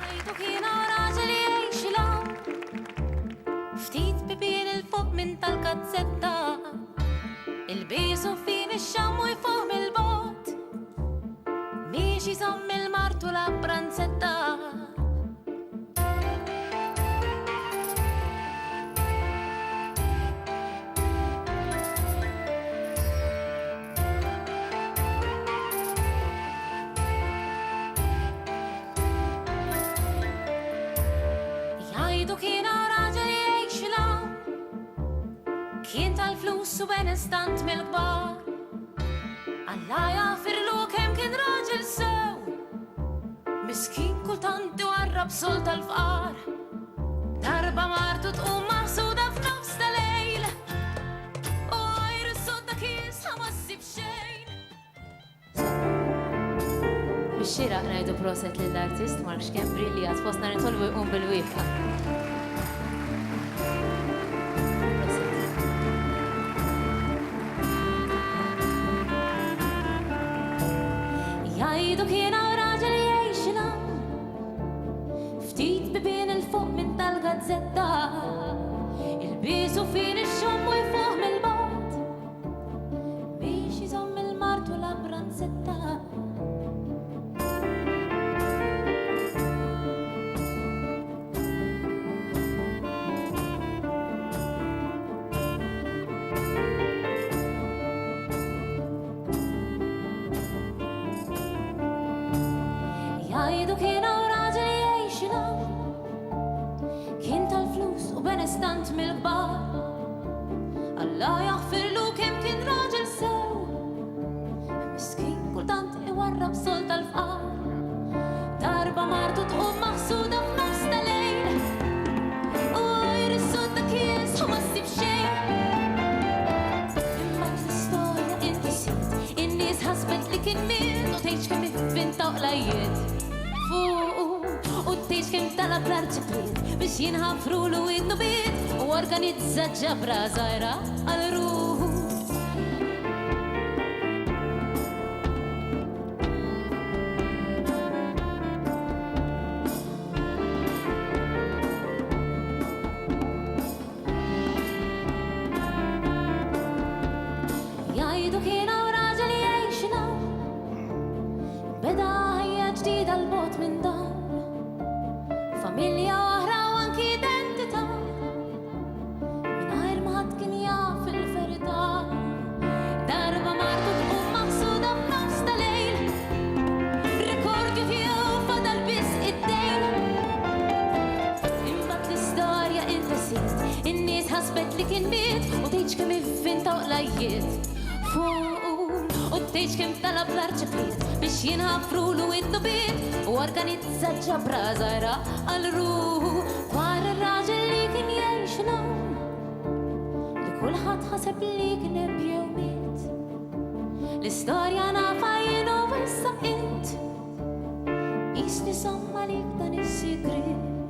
Għajdu kiena raġel jgħix il-għaw, ftit bibien il-fuq minn tal-kazzetta, il-bisu fin ix-xamm u jfuq il-bot, miex jisom il-martu la pranzetta. Jgħidu kiena raġel jgħix il-għaw, kien tal-flus u benestant mill-kbar, Alla jafirlu kem kien raġel sew, miskin kultant iwarrab sol tal-fqar, darba martu tqum maħsuda f'nofs tal-lejl, u għajru s-sodda kis ħamassib xejn. Bix-xira ngħidu proset lill-artist Mark Xkembri li għad fostna nitolbu jqum bil-wifqa. Jgħidu kiena raġel jgħix il-għaw, ftit bibien il-fuq minn tal-gazzetta, il-bisu fin ix-xamm u jfuq mill-bot, biex jiżomm il-martu la pranzetta. Jgħidu kiena raġel jgħix il-għaw, kien tal-flus u benestant mill-kbar, Alla jaħfirlu kem kien raġel sew, miskin kultant iwarrab sol tal-fqar, darba martu tqum maħsuda f'nofs tal-lejl, u għajr is-sodda kies ħamassib xejn. Imma l-istorja inti sit, in-nies ħasbet li kien miet u tgħidx kemm ivvinta qlajiet. U t-tejx kem talab l-arċipliet biex jinħafru l widnu bit u organizza ġabra zaħira għal-ruħu. Jgħidu kiena raġel jgħix il-għaw, beda ħajja ġdida l-bot minn dar, familja oħra u anki identità, mingħajr ma ħadd kien jaf il-verità, darba martu tqum maħsuda f'nofs tal-lejl, rikordju tiegħu fadal biss id-dejn. Imbagħad l-istorja intesit, in-nies ħasbet li kien miet u tgħidx kemm ivvinta qlajiet. U t-tgħidx kemm talab l-arċipliet biex jinħafru l widnu bit u organizza ġabra zaħira għal-ruħu, dwar ir-raġel li kien jgħix il-għaw, li kulħadd ħaseb li kien jew miet. L-istorja nafa jien u issa int, jisni somma lik dan is-sigriet.